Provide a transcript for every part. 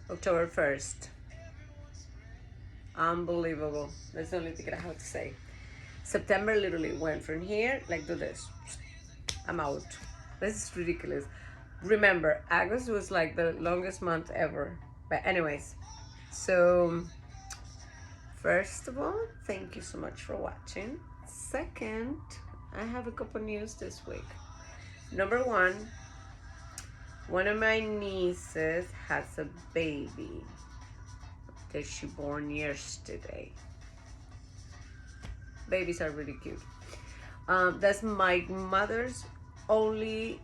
October 1st. Unbelievable. That's the only thing I have to say. September literally went from here, like do this. I'm out. This is ridiculous. Remember, August was like the longest month ever. But anyways, so first of all, thank you so much for watching. Second, I have a couple news this week. Number one of my nieces has a baby that she born yesterday. Babies are really cute. That's my mother's only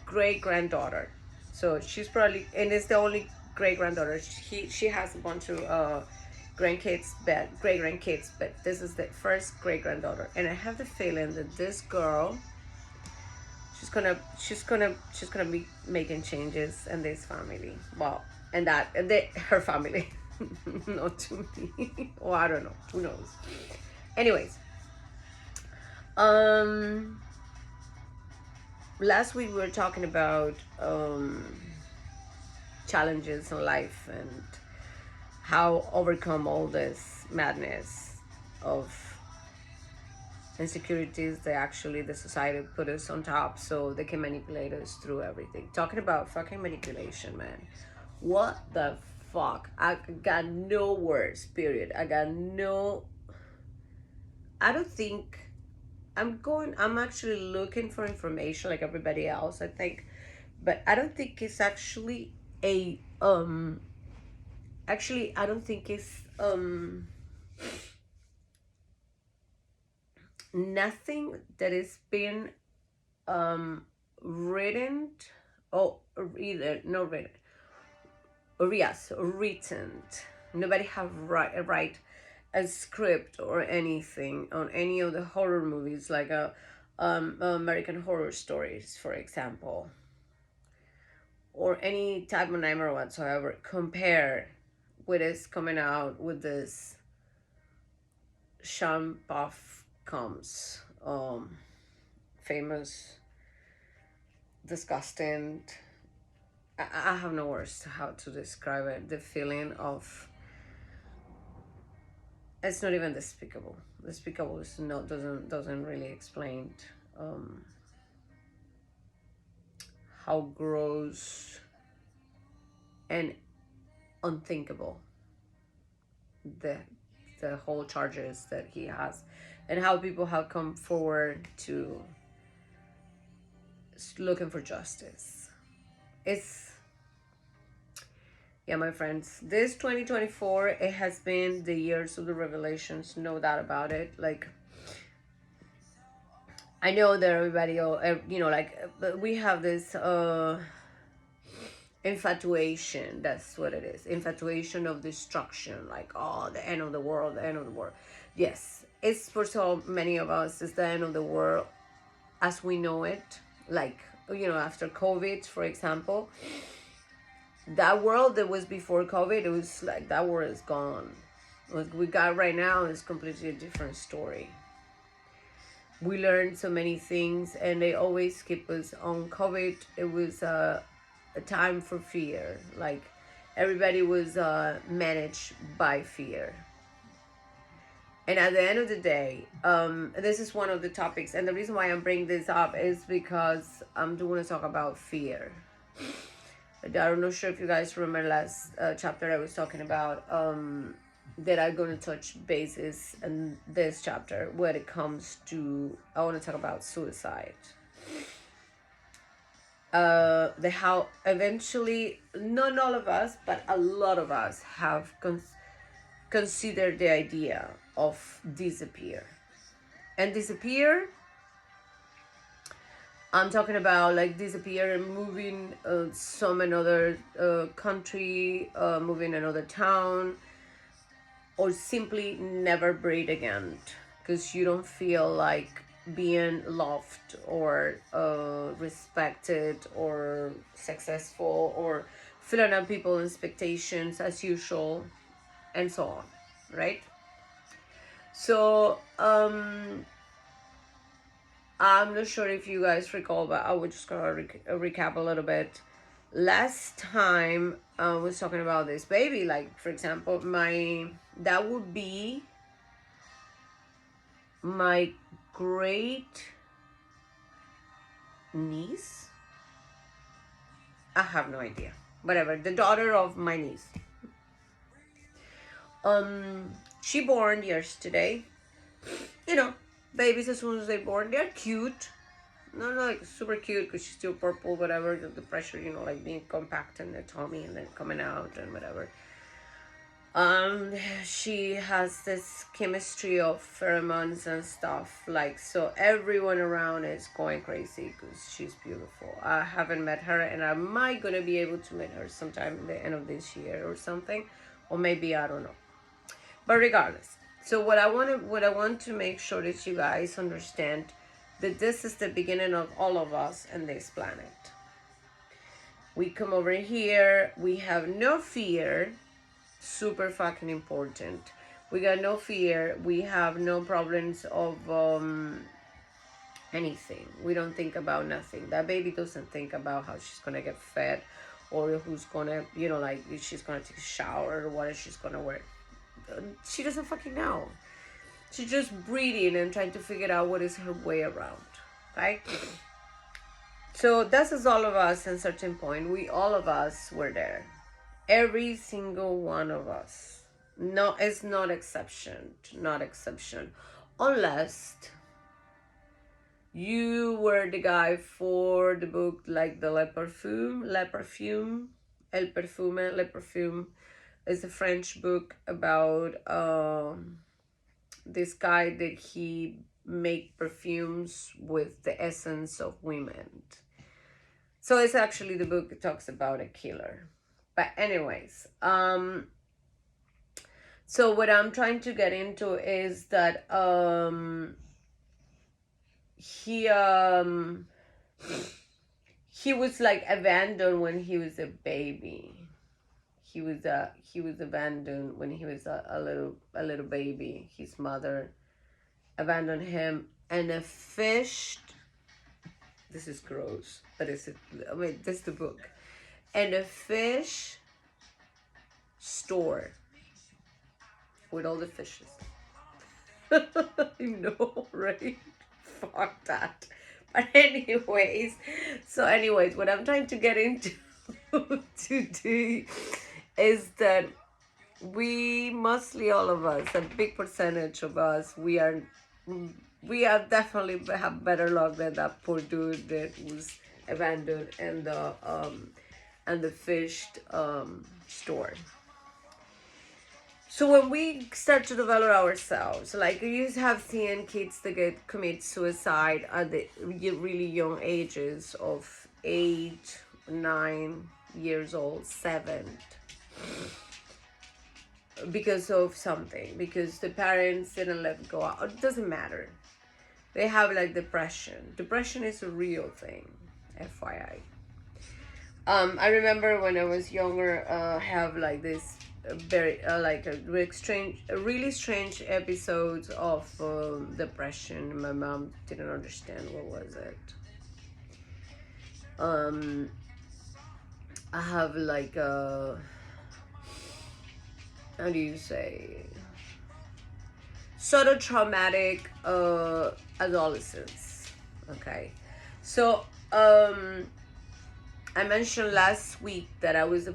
great granddaughter. So she's probably, and it's the only great granddaughter. She has a bunch of grandkids, but great grandkids, but this is the first great granddaughter. And I have the feeling that this girl, she's gonna be making changes in this family. Well, and her family, not to me. Well, I don't know. Who knows? Anyways, um, last week we were talking about challenges in life and how overcome all this madness of insecurities that actually the society put us on top so they can manipulate us through everything. Talking about fucking manipulation, man. What the fuck? I got no words, period. I don't think I'm actually looking for information like everybody else, I think. But I don't think it's actually a actually I don't think it's nothing that is been written or either not written or yes written. Nobody have write a script or anything on any of the horror movies like American Horror Stories, for example, or any type of nightmare whatsoever compare with this coming out with this Sean Puff comes famous, disgusting. I have no words to how to describe it. The feeling of it's not even despicable. Despicable is not doesn't really explain um, how gross and unthinkable the the whole charges that he has, and how people have come forward to looking for justice. It's yeah, my friends. This 2024, it has been the years of the revelations, no doubt about it. Like I know that everybody, we have this infatuation. That's what it is. Infatuation of destruction. Like, oh, the end of the world, the end of the world. Yes, it's for so many of us, it's the end of the world as we know it. Like, after COVID, for example, that world that was before COVID, it was like that world is gone. What we got right now is completely a different story. We learned so many things, and they always keep us on COVID. It was a time for fear. Like everybody was managed by fear. And at the end of the day, this is one of the topics, and the reason why I'm bringing this up is because I'm doing to talk about fear. I'm not sure if you guys remember last chapter I was talking about that I'm going to touch bases in this chapter when it comes to, I want to talk about suicide. The how eventually, not all of us, but a lot of us have considered the idea of disappear. And disappear, I'm talking about like disappear and moving some another country, moving another town, or simply never breathe again because you don't feel like being loved or respected or successful or filling up people's expectations as usual and so on, right? So I'm not sure if you guys recall, but I would just gonna recap a little bit. last time I was talking about this baby, like for example, that would be my great niece. I have no idea. Whatever, the daughter of my niece. She born yesterday. You know, babies as soon as they born, they're cute. Not like super cute because she's still purple, whatever. The pressure, like being compact in the tummy and then coming out and whatever. She has this chemistry of pheromones and stuff, like, so everyone around is going crazy because she's beautiful. I haven't met her, and I might gonna be able to meet her sometime in the end of this year or something, or maybe I don't know. But regardless, so what I want to make sure that you guys understand that this is the beginning of all of us and this planet. We come over here, we have no fear. Super fucking important. We got no fear. We have no problems of anything. We don't think about nothing. That baby doesn't think about how she's gonna get fed, or who's gonna, like, if she's gonna take a shower, or what she's gonna wear. She doesn't fucking know. She's just breathing and trying to figure out what is her way around, right? So this is all of us at a certain point. All of us were there. Every single one of us. No, it's not exception. Not exception. Unless you were the guy for the book, like the Le Parfum. El Perfume, Le Parfum is a French book about this guy that he make perfumes with the essence of women. So it's actually the book that talks about a killer. But anyways, so what I'm trying to get into is that he was like abandoned when he was a baby. He was abandoned when he was a little baby. His mother abandoned him, and a fish. This is gross, but this is the book. And a fish store with all the fishes. I know, right? Fuck that. But anyways, what I'm trying to get into today is that we, mostly all of us, a big percentage of us, we are definitely have better luck than that poor dude that was abandoned in the fish store. So when we start to develop ourselves, like you have seen kids that commit suicide at the really young ages of 8, 9 years old, 7, because of something, because the parents didn't let go out. It doesn't matter. They have like depression. Depression is a real thing, FYI. I remember when I was younger, have like this very like a really strange episodes of depression. My mom didn't understand what was it. I have like how do you say, sort of traumatic adolescence. Okay, so I mentioned last week that I was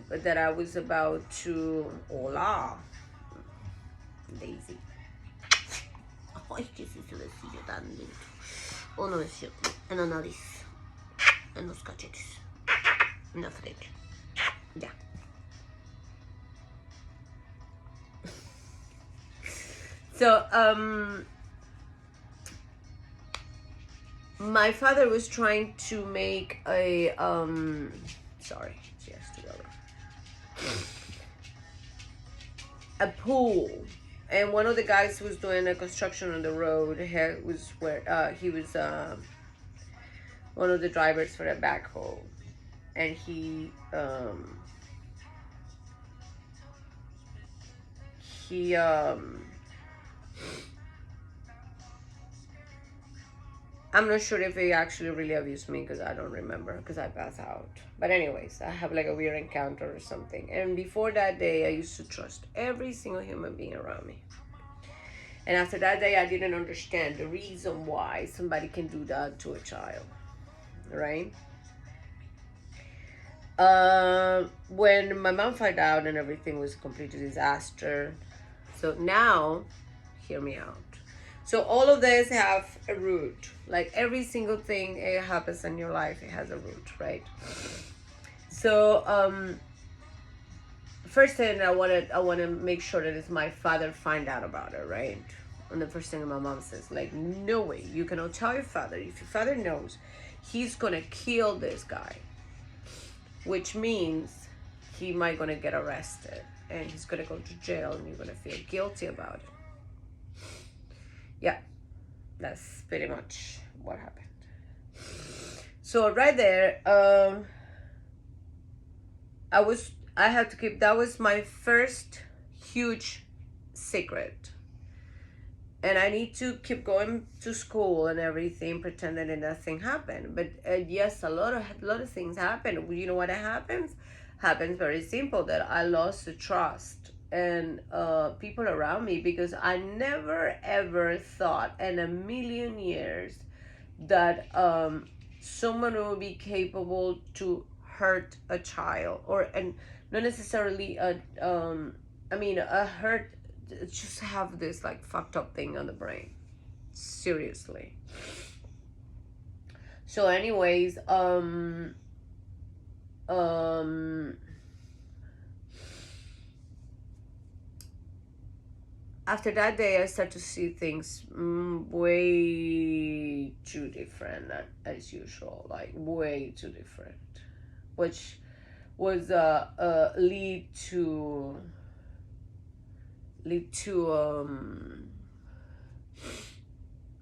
about to. Hola, Daisy. Ay, que sí se le sigue tan dentro. Oh, no es cierto. En la nariz, en los cachetes, en la frente. Ya. So, my father was trying to make a sorry, she has to go. A pool, and one of the guys who was doing a construction on the road was where he was one of the drivers for a backhoe, and he I'm not sure if he actually really abused me because I don't remember because I passed out. But anyways, I have like a weird encounter or something. And before that day, I used to trust every single human being around me. And after that day, I didn't understand the reason why somebody can do that to a child, right? When my mom found out and everything was a complete disaster. So now, hear me out. So all of this have a root. Like every single thing it happens in your life, it has a root, right? So first thing I wanna make sure that it's my father find out about it, right? And the first thing my mom says, like, no way, you cannot tell your father. If your father knows, he's gonna kill this guy, which means he might gonna get arrested and he's gonna go to jail and you're gonna feel guilty about it. Yeah, that's pretty much what happened. So right there, I had to keep, that was my first huge secret. And I need to keep going to school and everything, pretending that nothing happened. But yes, a lot of things happen. You know what happens? Happens very simple, that I lost the trust and people around me, because I never ever thought in a million years that someone would be capable to hurt a child, or and not necessarily a hurt, just have this like fucked up thing on the brain, seriously. So anyways, after that day I start to see things way too different as usual, like way too different, which was lead to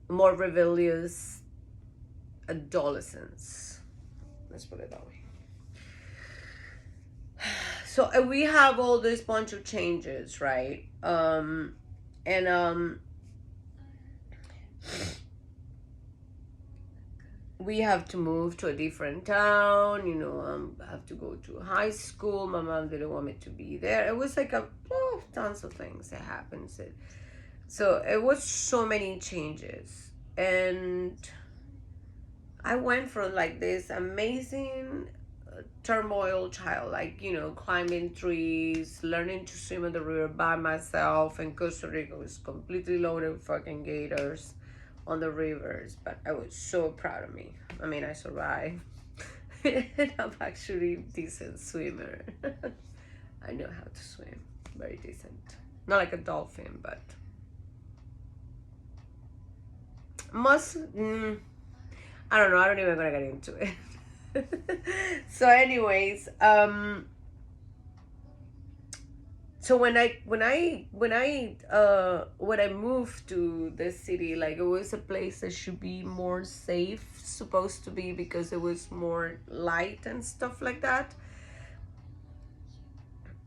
more rebellious adolescence, let's put it that way. So we have all this bunch of changes, right? And we have to move to a different town, I have to go to high school. My mom didn't want me to be there. It was like tons of things that happened. So it was so many changes. And I went from like this amazing turmoil child, like, climbing trees, learning to swim in the river by myself. And Costa Rica was completely loaded with fucking gators on the rivers, but I was so proud of me. I mean, I survived. And I'm actually a decent swimmer. I know how to swim, very decent. Not like a dolphin, but I don't know, I don't even gonna get into it. So anyways, so when I moved to this city, like, it was a place that should be more safe, supposed to be, because it was more light and stuff like that.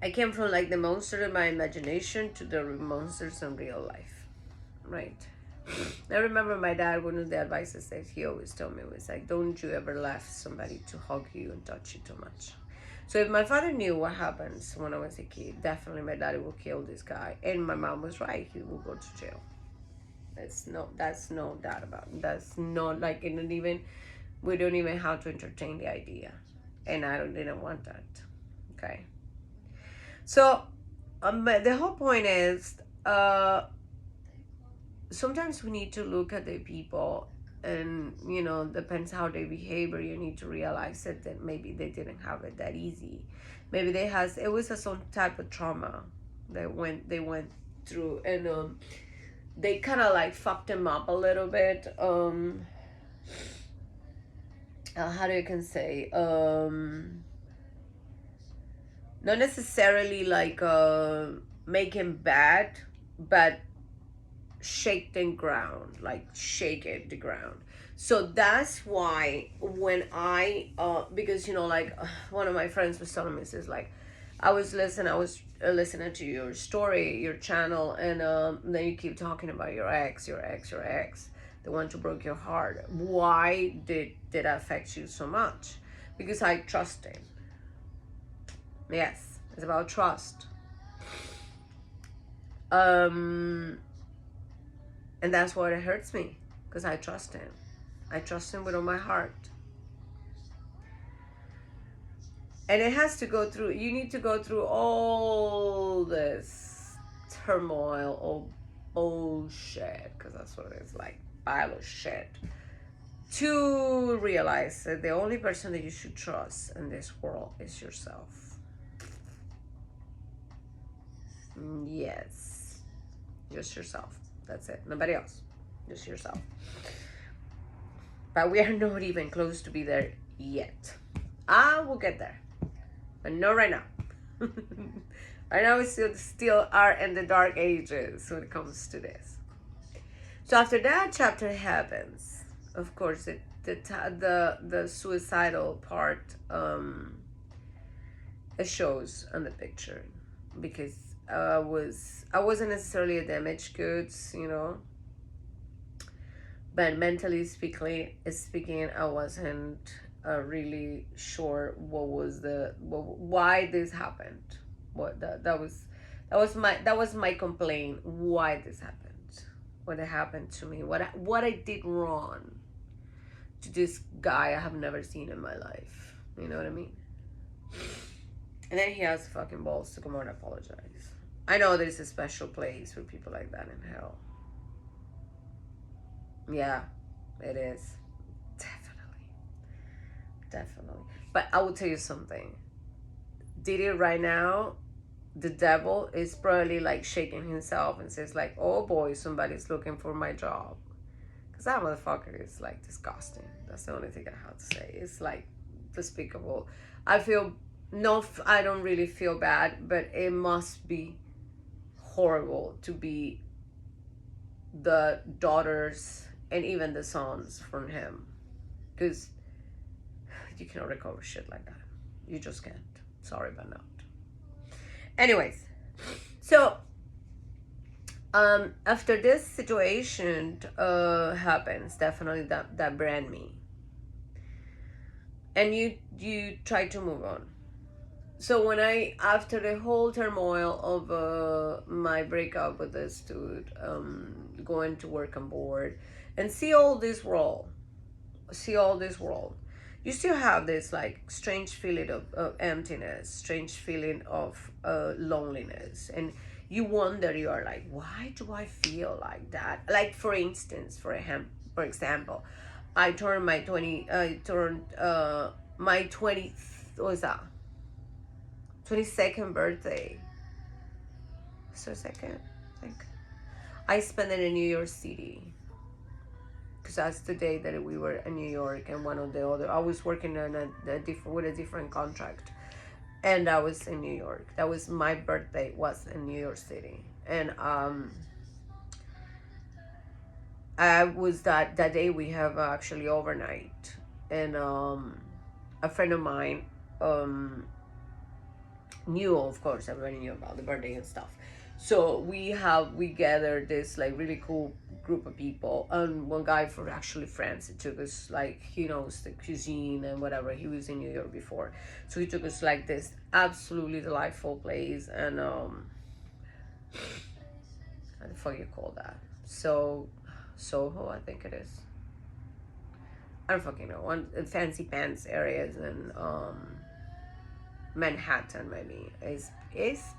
I came from like the monster in my imagination to the monsters in real life, right? I remember my dad, one of the advices that he always told me was like, don't you ever let somebody to hug you and touch you too much. So if my father knew what happens when I was a kid, definitely my daddy will kill this guy. And my mom was right, he will go to jail. That's no doubt about it. That's not like, we don't even have to entertain the idea. And didn't want that. Okay. So the whole point is, sometimes we need to look at the people, and depends how they behave, or you need to realize that maybe they didn't have it that easy. Maybe it was some type of trauma they went through, and they kind of like fucked them up a little bit. How do you can say, not necessarily like make him bad, but shake the ground, like shake it the ground. So that's why when I because like one of my friends was telling me, says like, I was listening to your story, your channel, and then you keep talking about your ex. the one who broke your heart. Why did that affect you so much? Because I trusted. Yes, it's about trust. And that's what it hurts me, because I trust him. I trust him with all my heart. And it has to go through, you need to go through all this turmoil, all shit, because that's what it is, like pile of shit, to realize that the only person that you should trust in this world is yourself. Yes, just yourself. That's it. Nobody else, just yourself. But we are not even close to be there yet. I will get there, but not right now. Right now we still are in the dark ages when it comes to this. So after that chapter happens, of course, the suicidal part, it shows on the picture, because I wasn't necessarily a damaged goods, you know, but mentally speaking, I wasn't really sure why this happened. That was my complaint. Why this happened? What happened to me? What I did wrong to this guy I have never seen in my life? You know what I mean? And then he has the fucking balls to come out and apologize. I know there's a special place for people like that in hell. Yeah, it is. Definitely. But I will tell you something. Did it right now, the devil is probably like shaking himself and says like, oh boy, somebody's looking for my job. Because that motherfucker is like disgusting. That's the only thing I have to say. It's like despicable. I don't really feel bad, but it must be horrible to be the daughters and even the sons from him. Because you cannot recover shit like that. You just can't. Sorry, but not. Anyways, so after this situation happens, definitely that brand me, and you try to move on. So after the whole turmoil of my breakup with this dude, going to work on board and see all this world, you still have this like strange feeling of emptiness, strange feeling of loneliness, and you wonder, you are like, why do I feel like that? Like, for instance, for example, I turned my 22nd birthday. So second, I think I spent it in New York City, because that's the day that we were in New York, and one of the other, I was working on with a different contract, and I was in New York. That was my birthday, was in New York City, and I was that day we have actually overnight, and a friend of mine knew, of course, everybody knew about the birthday and stuff. So we gathered this like really cool group of people, and one guy for actually France, it took us like, he knows the cuisine and whatever, he was in New York before, so he took us like this absolutely delightful place, and how the fuck you call that, Soho, I think it is, I don't fucking know, one fancy pants areas in Manhattan, maybe is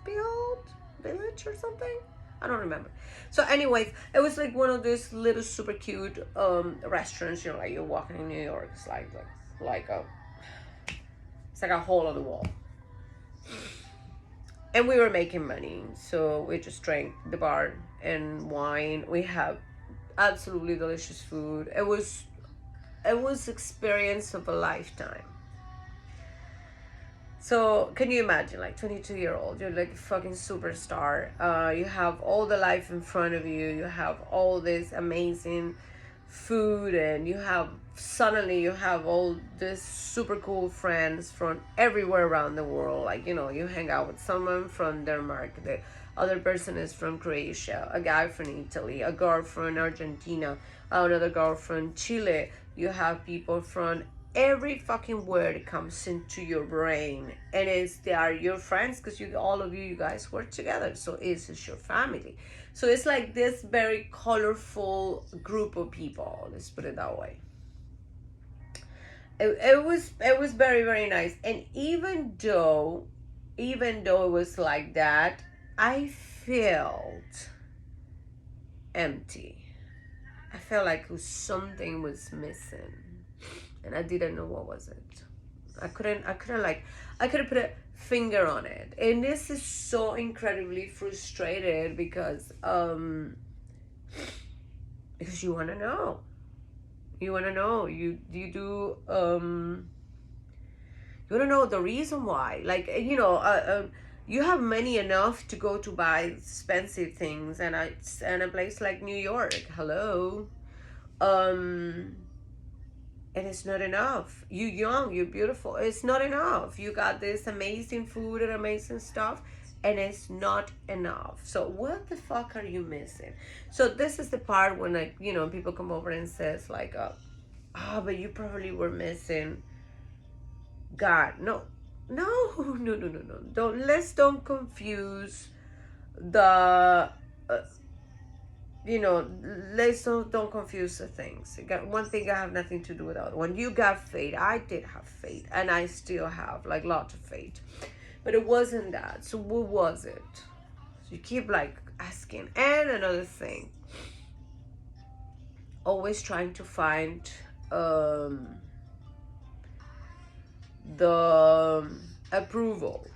built Village or something, I don't remember. So anyways, it was like one of those little super cute restaurants, you know, like you're walking in New York, it's like it's like a hole in the wall, and we were making money, so we just drank the bar and wine. We have absolutely delicious food. It was experience of a lifetime. So can you imagine, like 22-year-old, you're like a fucking superstar. You have all the life in front of you. You have all this amazing food, and you have suddenly you have all these super cool friends from everywhere around the world. Like, you hang out with someone from Denmark, the other person is from Croatia, a guy from Italy, a girl from Argentina, another girl from Chile. You have people from every fucking word comes into your brain, and they are your friends, because all of you guys work together, so it's just your family. So it's like this very colorful group of people, let's put it that way. It was very, very nice. And even though it was like that, I felt empty. I felt like something was missing, and I didn't know what was it. I couldn't put a finger on it. And this is so incredibly frustrated because you want to know. You want to know. You want to know the reason why. Like, you have money enough to go to buy expensive things, and a place like New York. Hello. And it's not enough. You're young, you're beautiful. It's not enough. You got this amazing food and amazing stuff, and it's not enough. So what the fuck are you missing? So this is the part when, like, people come over and says like, but you probably were missing God. No, no, no, no, no, no. Don't confuse the let's don't confuse the things. One thing I have nothing to do with the other one. You got faith. I did have faith, and I still have like lots of faith, but it wasn't that. So what was it? So you keep like asking. And another thing, always trying to find the approval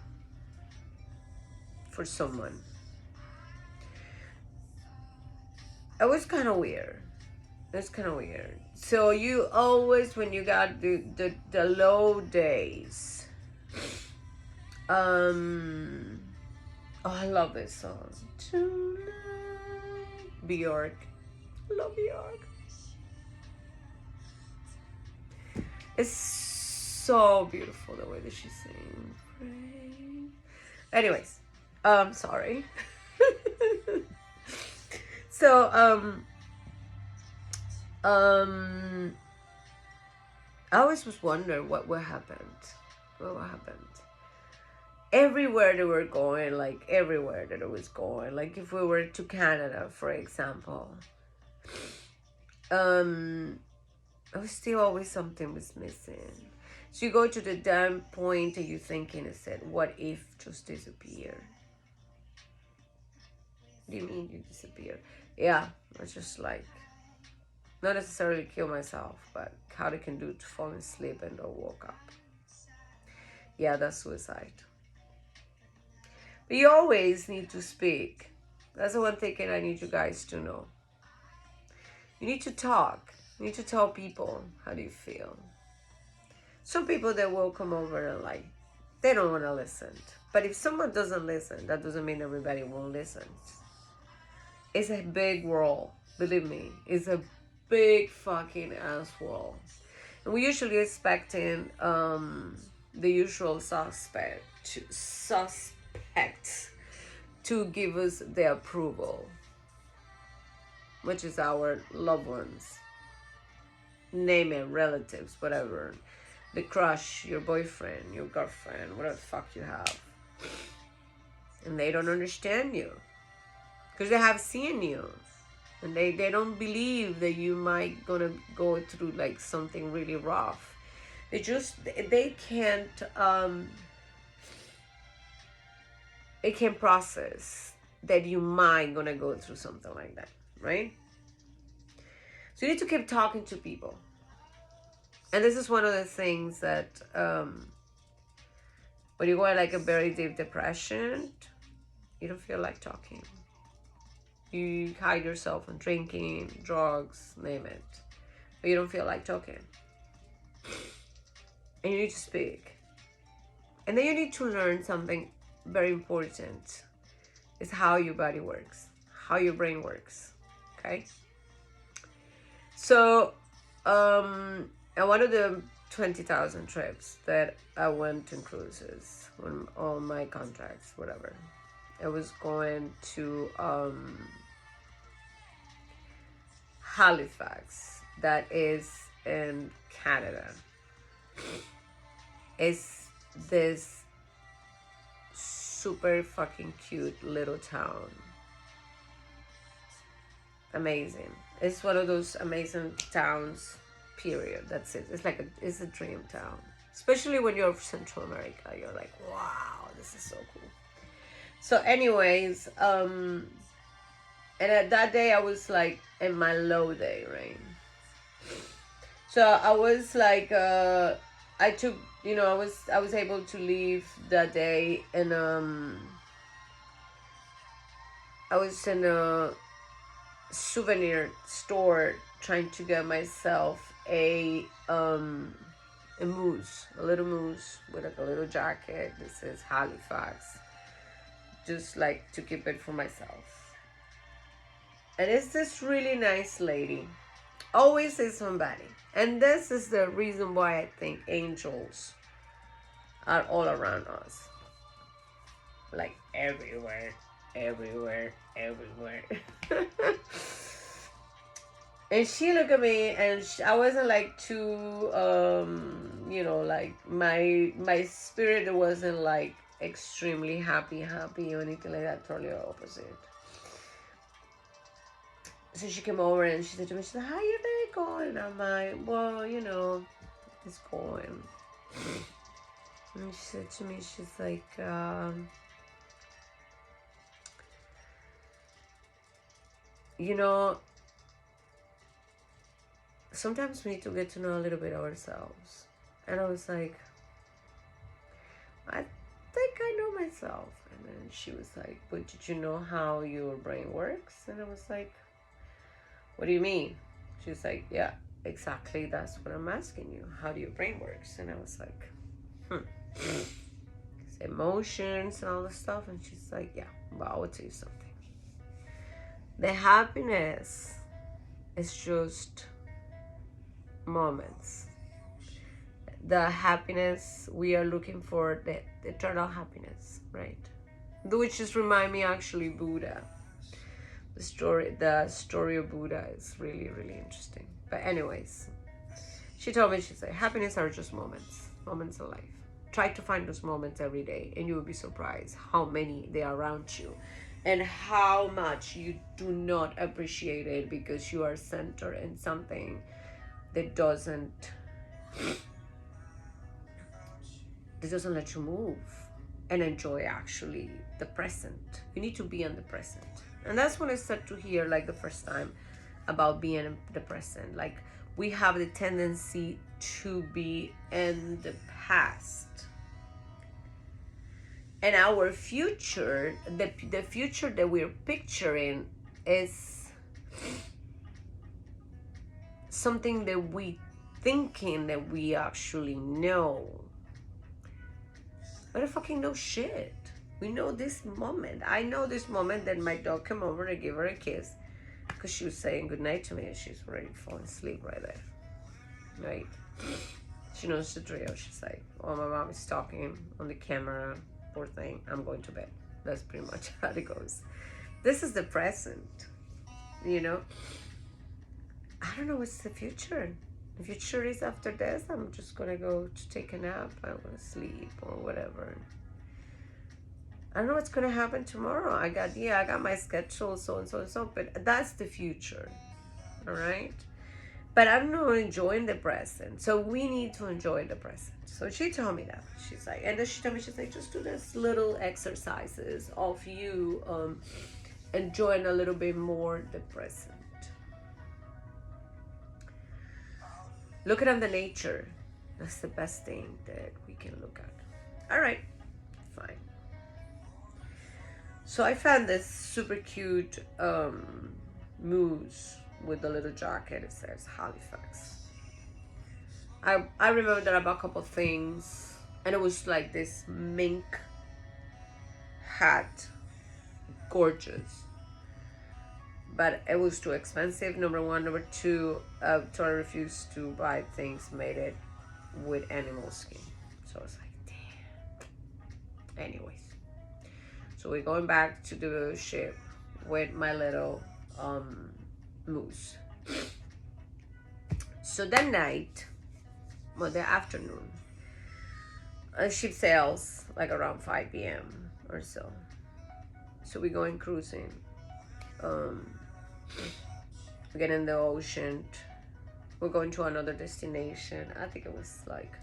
for someone. It was kind of weird. It's kind of weird. So you always, when you got the low days, oh, I love this song. Tonight, Bjork. I love Bjork. It's so beautiful the way that she sings. Anyways, sorry. So, I always was wondering what happened. What happened? Everywhere they were going, like everywhere that it was going, like if we were to Canada, for example, it was still always something was missing. So you go to the damn point and you're thinking, I said, what if just disappear? What do you mean you disappear? Yeah, it's just like, not necessarily kill myself, but how they can do to fall asleep and don't wake up. Yeah, that's suicide. But you always need to speak. That's the one thing I need you guys to know. You need to talk. You need to tell people how do you feel. Some people that will come over and like, they don't want to listen. But if someone doesn't listen, that doesn't mean everybody won't listen. It's a big world, believe me. It's a big fucking ass world. And we usually expecting the usual suspects to give us the approval, which is our loved ones. Name it, relatives, whatever. The crush, your boyfriend, your girlfriend, whatever the fuck you have. And they don't understand you. Because they have seen you. And they don't believe that you might gonna go through like something really rough. They can't process that you might gonna go through something like that, right? So you need to keep talking to people. And this is one of the things that when you go in like a very deep depression, you don't feel like talking. You hide yourself in drinking, drugs, name it. But you don't feel like talking. And you need to speak. And then you need to learn something very important. Is how your body works. How your brain works. Okay? So, And one of the 20,000 trips that I went in cruises on all my contracts, whatever. I was going to Halifax, that is in Canada. It's this super fucking cute little town. Amazing. It's one of those amazing towns, period. That's it. It's like it's a dream town. Especially when you're from Central America. You're like, wow, this is so cool. So anyways, and at that day I was like in my low day, right? So I was like, I took, I was able to leave that day, and I was in a souvenir store trying to get myself a moose, a little moose with like a little jacket. This is Halifax, just like to keep it for myself. And it's this really nice lady. Always is somebody. And this is the reason why I think angels are all around us. Like everywhere, everywhere, everywhere. And she looked at me, and I wasn't like too, like my spirit wasn't like extremely happy or anything like that. Totally opposite. So she came over and she said to me, she said, "How your day going?" I'm like, "Well, it's going." And she said to me, she's like, you know, sometimes we need to get to know a little bit ourselves. And I was like, I think I know myself. And then she was like, but did you know how your brain works? And I was like, what do you mean? She was like, yeah, exactly. That's what I'm asking you. How do your brain works? And I was like, it's emotions and all this stuff. And she's like, yeah, well, I will tell you something. The happiness is just moments. The happiness we are looking for, the eternal happiness, right? Which just remind me actually Buddha. The story of Buddha is really, really interesting. But anyways, she told me, she said, happiness are just moments of life. Try to find those moments every day, and you will be surprised how many they are around you, and how much you do not appreciate it because you are centered in something that doesn't let you move and enjoy actually the present. You need to be in the present. And that's when I start to hear like the first time about being in the present. Like we have the tendency to be in the past. And our future, the future that we're picturing is something that we thinking that we actually know. But I fucking know shit. We know this moment. I know this moment that my dog came over to give her a kiss because she was saying goodnight to me and she's already falling asleep right there. Right? She knows the drill. She's like, oh, my mom is talking on the camera. Poor thing. I'm going to bed. That's pretty much how it goes. This is the present. I don't know what's the future. The future is after this. I'm just going to go to take a nap. I'm going to sleep or whatever. I don't know what's going to happen tomorrow. I got my schedule, so and so and so, but that's the future. All right. But I'm not enjoying the present. So we need to enjoy the present. So she told me that. She's like, and then she told me, she's like, just do this little exercises of you enjoying a little bit more the present. Look at the nature. That's the best thing that we can look at. All right, fine. So I found this super cute moose with a little jacket. It says Halifax. I remember that I bought a couple things, and it was like this mink hat, gorgeous. but it was too expensive, number one. Number two, so I refused to buy things made it with animal skin. So I was like, damn. Anyways, so we're going back to the ship with my little moose. So that night, well, the afternoon, a ship sails like around 5 p.m. or so. So we're going cruising. We get in the ocean. We're going to another destination. I think it was like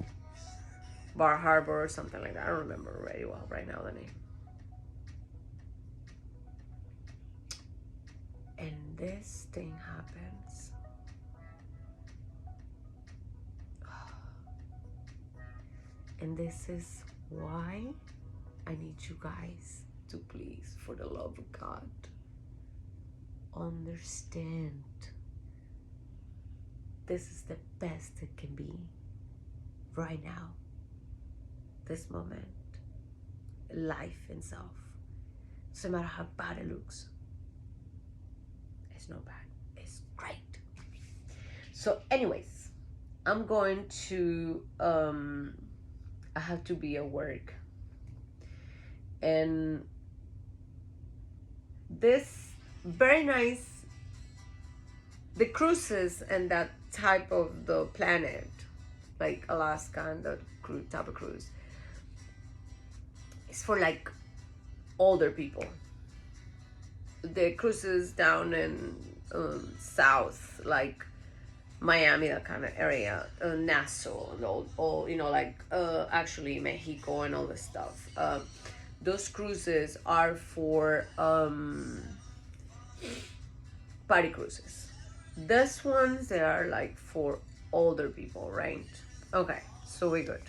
Bar Harbor or something like that. I don't remember very well right now the name. And this thing happens. And this is why I need you guys to please, for the love of God, understand this is the best it can be right now, this moment, life itself. No matter how bad it looks, it's not bad, it's great. So anyways, I'm going to I have to be at work, and this very nice, the cruises and that type of the planet, like Alaska and the type of cruise, is for like older people. The cruises down in south, like Miami, that kind of area, Nassau, and all, you know, like actually Mexico and all this stuff. Those cruises are for party cruises. This ones, they are like for older people, right? Okay, so we're good.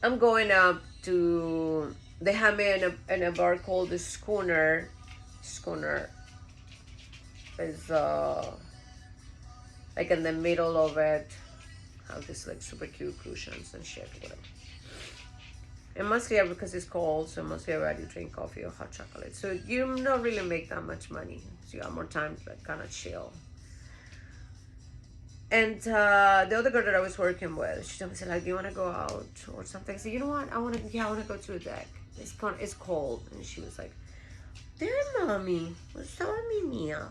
I'm going up to, they have me in a bar called the Schooner. Schooner is like in the middle of it, have this like super cute cushions and shit, whatever. And mostly because it's cold, so mostly I rather drink coffee or hot chocolate. So you don't really make that much money. So you got more time to like kind of chill. And the other girl that I was working with, she told me, like, do you want to go out or something? I said, you know what? I want to go to the deck. It's cold. And she was like, there, mommy. What's up, mía?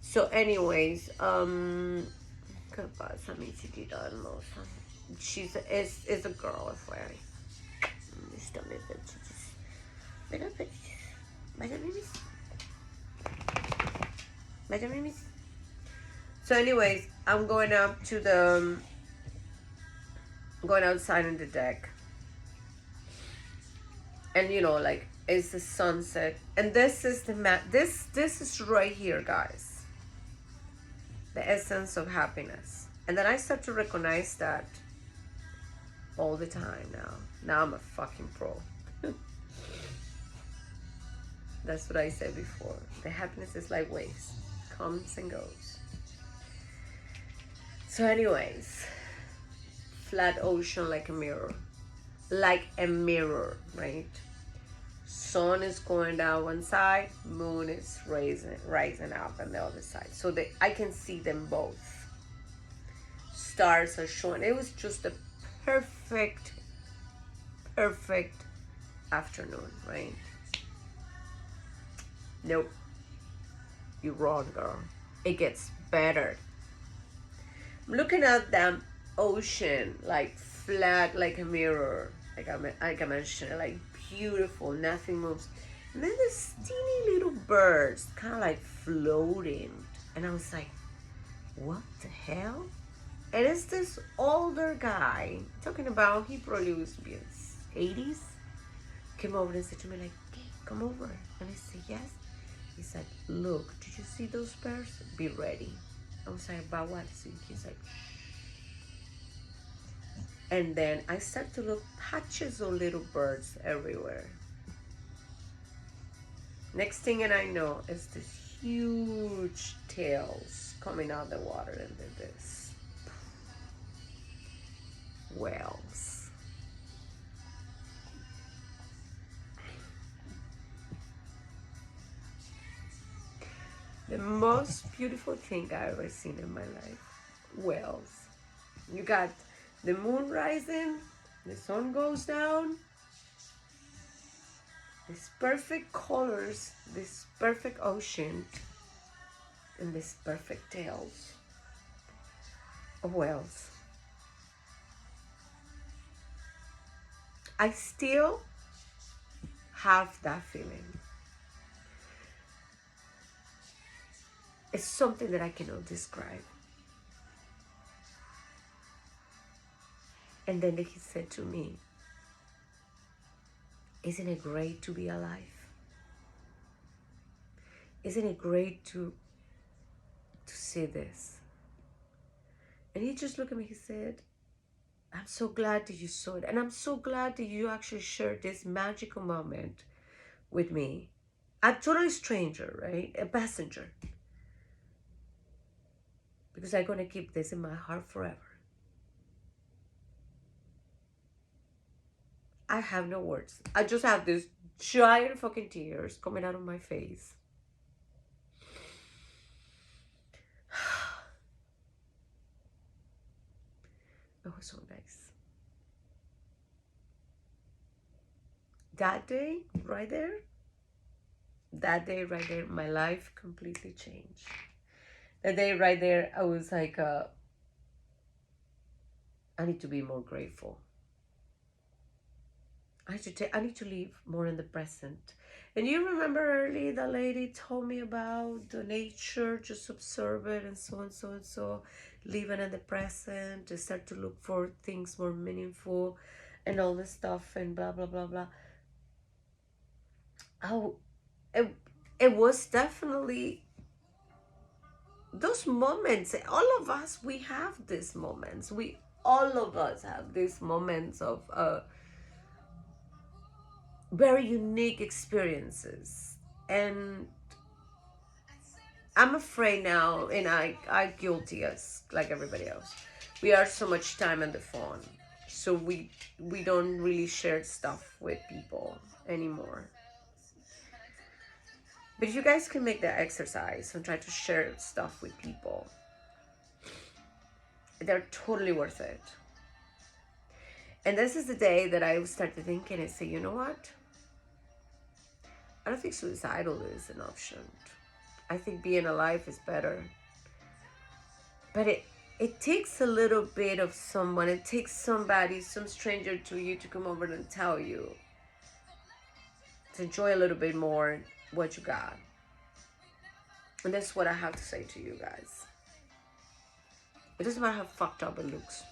So anyways, ¿qué pasa, mi chiquita hermosa? It's a girl, FYI. Listo, mis besitos. Mira, vaya, mimis. Vaya, mimis. So anyways, I'm going up to the, going outside on the deck. And you know, like, it's the sunset. And this is the this is right here, guys. The essence of happiness. And then I start to recognize that all the time now. Now I'm a fucking pro. That's what I said before. The happiness is like waves. Comes and goes. So anyways, flat ocean like a mirror. Like a mirror, right? Sun is going down one side, moon is rising up on the other side. So I can see them both. Stars are showing. It was just a perfect afternoon, right? Nope. You're wrong, girl. It gets better. I'm looking at that ocean, like flat, like a mirror. Like I mentioned, like beautiful, nothing moves. And then the teeny little birds kind of like floating. And I was like, what the hell? And it's this older guy, talking about, he probably was in his 80s, came over and said to me like, hey, come over. And I said, yes. He said, look, did you see those birds? Be ready. I was like, about what? He's like, and then I start to look, patches of little birds everywhere. Next thing and I know, is this huge tails coming out of the water, and then this. whales. The most beautiful thing I ever seen in my life. Whales. You got the moon rising, the sun goes down, these perfect colors, this perfect ocean, and these perfect tails of whales. I still have that feeling. It's something that I cannot describe. And then he said to me, isn't it great to be alive? Isn't it great to see this? And he just looked at me, he said, I'm so glad that you saw it. And I'm so glad that you actually shared this magical moment with me. A total stranger, right? A passenger. Because I'm going to keep this in my heart forever. I have no words. I just have this giant fucking tears coming out of my face. It was so nice. That day right there, my life completely changed. That day right there, I was like, I need to be more grateful. I need to live more in the present. And you remember early the lady told me about the nature, just observe it and so and so and so, living in the present, to start to look for things more meaningful and all this stuff and blah blah blah blah. Oh, it was definitely those moments. All of us, we have these moments. All of us have these moments of very unique experiences. And I'm afraid now, and I guilty as like everybody else. We are so much time on the phone, so we don't really share stuff with people anymore. But if you guys can make that exercise and try to share stuff with people, they're totally worth it. And this is the day that I started thinking and say, you know what? I don't think suicidal is an option. I think being alive is better. But it takes a little bit of someone. It takes somebody, some stranger to you to come over and tell you to enjoy a little bit more what you got. And that's what I have to say to you guys. It doesn't matter how fucked up it looks.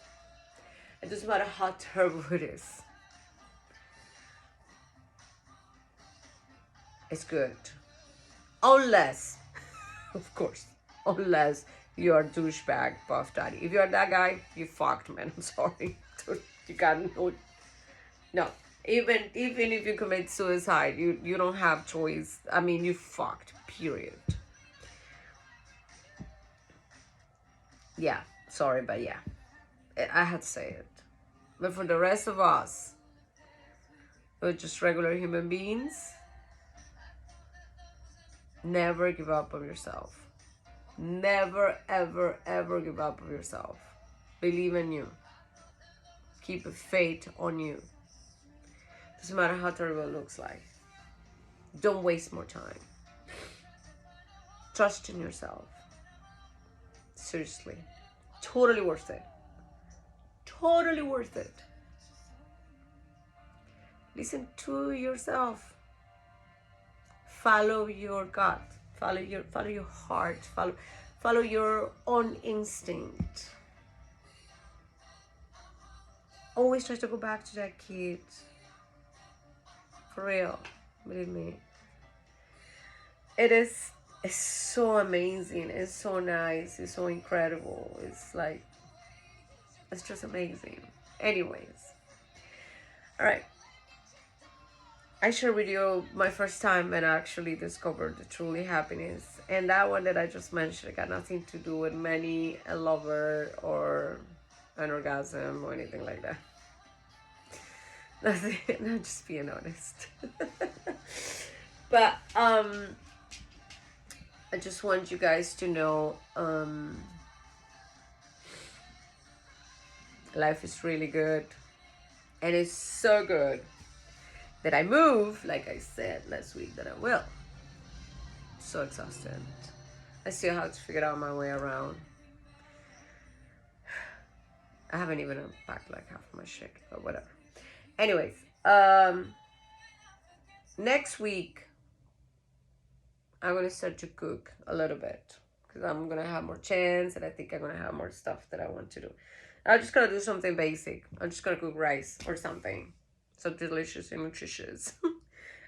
It doesn't matter how terrible it is. It's good. Unless, of course, unless you're a douchebag buff daddy. If you're that guy, you fucked, man. I'm sorry. You got no. Even if you commit suicide, you don't have choice. I mean, you fucked, period. Yeah, sorry, but yeah. I had to say it. But for the rest of us, we're just regular human beings. Never give up on yourself. Never, ever, ever give up on yourself. Believe in you. Keep faith on you. Doesn't matter how terrible it looks like. Don't waste more time. Trust in yourself. Seriously. Totally worth it. Totally worth it. Listen to yourself. Follow your gut. Follow your heart. Follow your own instinct. Always try to go back to that kid. For real. Believe me. It's so amazing. It's so nice. It's so incredible. It's like, it's just amazing. Anyways. Alright. I share with you my first time when I actually discovered the truly happiness. And that one that I just mentioned got nothing to do with money, a lover, or an orgasm or anything like that. Nothing. I'm just being honest. But I just want you guys to know life is really good, and it's so good that I move, like I said last week that I will. So exhausted. I still have to figure out my way around. I haven't even unpacked like half of my shit, but whatever. Anyways, next week I'm gonna start to cook a little bit because I'm gonna have more chance, and I think I'm gonna have more stuff that I want to do. I'm just gonna do something basic. I'm just gonna cook rice or something, so delicious and nutritious.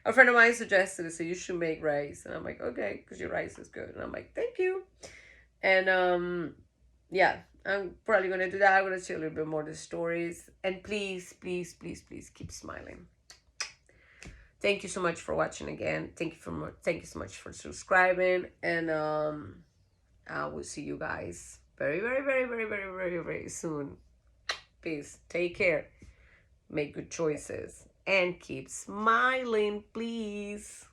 A friend of mine suggested it, so you should make rice, and I'm like, okay, because your rice is good, and I'm like, thank you. And yeah, I'm probably gonna do that. I'm gonna share a little bit more of the stories, and please, please, please, please keep smiling. Thank you so much for watching again. Thank you so much for subscribing, and I will see you guys very, very, very, very, very, very, very soon. Peace. Take care. Make good choices and keep smiling, please.